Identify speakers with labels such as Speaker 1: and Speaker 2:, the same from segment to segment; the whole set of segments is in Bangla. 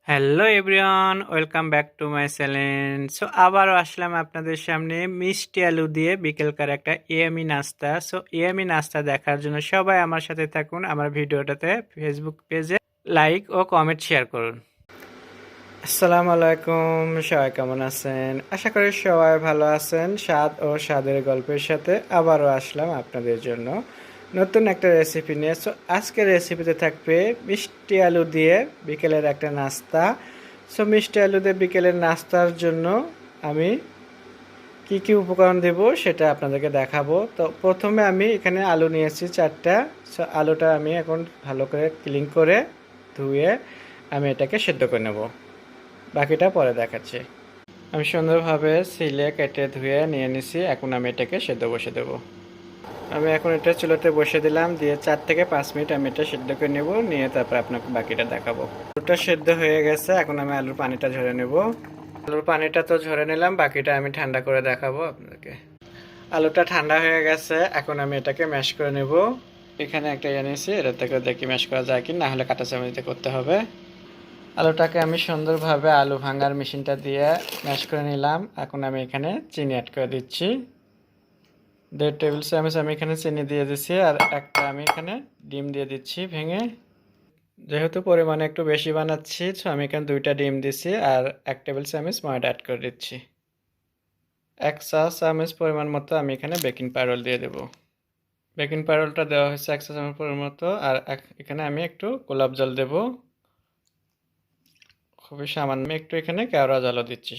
Speaker 1: Hello everyone, welcome back to my channel. So আবারও আসলাম আপনাদের সামনে মিষ্টি আলু দিয়ে বিকেলকার একটা ইয়ামি নাস্তা। সো ইয়ামি নাস্তা দেখার জন্য সবাই আমার সাথে থাকুন। আমার ভিডিওটাতে ফেসবুক পেজে লাইক ও কমেন্ট শেয়ার করুন। আসসালামু আলাইকুম, সবাই কেমন আছেন? আশা করি সবাই ভালো আছেন। স্বাদ ও স্বাদের গল্পের সাথে আবারও আসলাম আপনাদের জন্য নতুন একটা রেসিপি নিয়ে। সো আজকের রেসিপিতে থাকবে মিষ্টি আলু দিয়ে বিকেলের একটা নাস্তা। সো মিষ্টি আলু দিয়ে বিকেলের নাস্তার জন্য আমি কি কি উপকরণ দেব সেটা আপনাদেরকে দেখাবো। তো প্রথমে আমি এখানে আলু নিয়েছি 4টা। সো আলুটা আমি এখন ভালো করে ক্লিন করে ধুয়ে আমি এটাকে সেদ্ধ করে নেব। বাকিটা পরে দেখাচ্ছি। আমি সুন্দরভাবে ছিলে কেটে ধুয়ে নিয়ে নিছি। এখন আমি এটাকে সেদ্ধ বসে দেবো। আমি এখন এটা চুলাতে বসে দিলাম, দিয়ে 4 থেকে 5 মিনিট আমি এটা সেদ্ধ করে নেব, নিয়ে তারপর আপনাকে বাকিটা দেখাবো। আলুটা সেদ্ধ হয়ে গেছে, এখন আমি আলুর পানিটা ঝরে নেব। আলুর পানিটা তো ঝরে নিলাম, বাকিটা আমি ঠান্ডা করে দেখাবো আপনাদেরকে। আলুটা ঠান্ডা হয়ে গেছে, এখন আমি এটাকে ম্যাশ করে নেব। এখানে একটা এনেছি, এটা থেকে দেখি ম্যাশ করা যায় কি, না হলে কাঁটা চামচে করতে হবে। আলুটাকে আমি সুন্দরভাবে আলু ভাঙার মেশিনটা দিয়ে ম্যাশ করে নিলাম। এখন আমি এখানে চিনি অ্যাড করে দিচ্ছি। 1.5 টেবিল চামচ আমি এখানে চিনি দিয়ে দিচ্ছি, আর একটা আমি এখানে ডিম দিয়ে দিচ্ছি ভেঙে। যেহেতু পরিমাণে একটু বেশি বানাচ্ছি, তো আমি এখানে 2টা ডিম দিচ্ছি, আর 1 টেবিল চামচ ময়দা অ্যাড করে দিচ্ছি। 1 চা চামচ পরিমাণ মতো আমি এখানে বেকিং পাউডার দিয়ে দেব। বেকিং পাউডারটা দেওয়া হয়েছে 1 চা চামচ পরিমাণ মতো, আর এখানে আমি একটু গোলাপ জল দেব, খুবই সামান্য। একটু এখানে কেওড়া জলও দিচ্ছি,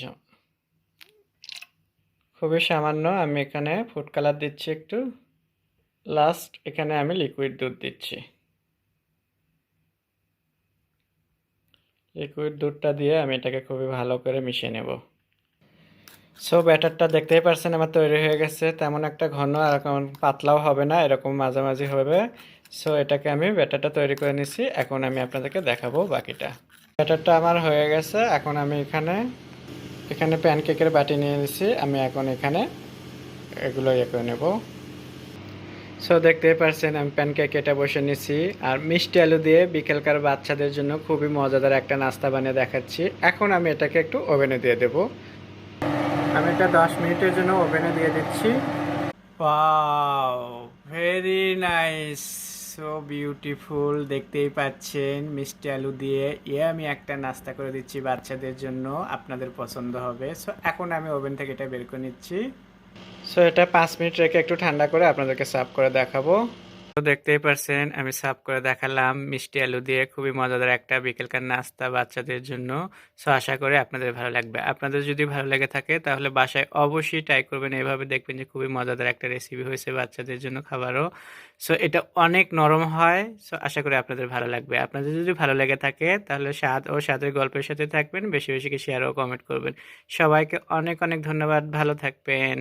Speaker 1: খুবই সামান্য। আমি এখানে ফুড কালার দিচ্ছি একটু। লাস্ট এখানে আমি লিকুইড দুধ দিচ্ছি। লিকুইড দুধটা দিয়ে আমি এটাকে খুবই ভালো করে মিশিয়ে নেব। সো ব্যাটারটা দেখতেই পারছেন আমার তৈরি হয়ে গেছে। তেমন একটা ঘন আর কেমন পাতলাও হবে না, এরকম মাঝামাঝি হবে। সো এটাকে আমি ব্যাটারটা তৈরি করে নিছি, এখন আমি আপনাদেরকে দেখাবো বাকিটা। ব্যাটারটা আমার হয়ে গেছে, এখন আমি এখানে এখানে প্যানকেকের বাটি নিয়ে নিছি। আমি এখন এখানে এগুলো ইয়ে করে নেব। সো দেখতেই পারছেন আমি প্যানকেক এটা বসে নিছি, আর মিষ্টি আলু দিয়ে বিকেলকার বাচ্চাদের জন্য খুবই মজাদার একটা নাস্তা বানিয়ে দেখাচ্ছি। এখন আমি এটাকে একটু ওভেনে দিয়ে দেব। আমি এটা 10 মিনিটের জন্য ওভেনে দিয়ে দিচ্ছি। Wow, very nice, so beautiful. দেখতেই পাচ্ছেন মিষ্টি আলু দিয়ে আমি একটা নাস্তা করে দিচ্ছি বাচ্চাদের জন্য, আপনাদের পছন্দ হবে। সো এখন আমি ওভেন থেকে এটা বের করে নিচ্ছি। সো এটা 5 মিনিট রেখে একটু ঠান্ডা করে আপনাদেরকে সার্ভ করে দেখাবো। তো দেখতেই পারছেন আমি সার্ভ করে দেখালাম মিষ্টি আলু দিয়ে, খুবই মজাদার একটা বিকেলকার নাস্তা বাচ্চাদের জন্য। সো আশা করি আপনাদের ভালো লাগবে। আপনাদের যদি ভালো লেগে থাকে তাহলে বাসায় অবশ্যই ট্রাই করবেন, এভাবে দেখবেন যে খুবই মজাদার একটা রেসিপি হয়েছে বাচ্চাদের জন্য খাবারও। সো এটা অনেক নরম হয়। সো আশা করি আপনাদের ভালো লাগবে। আপনাদের যদি ভালো লেগে থাকে তাহলে স্বাদ ও স্বাদের গল্পের সাথে থাকবেন, বেশি বেশি শেয়ার ও কমেন্ট করবেন। সবাইকে অনেক অনেক ধন্যবাদ, ভালো থাকবেন।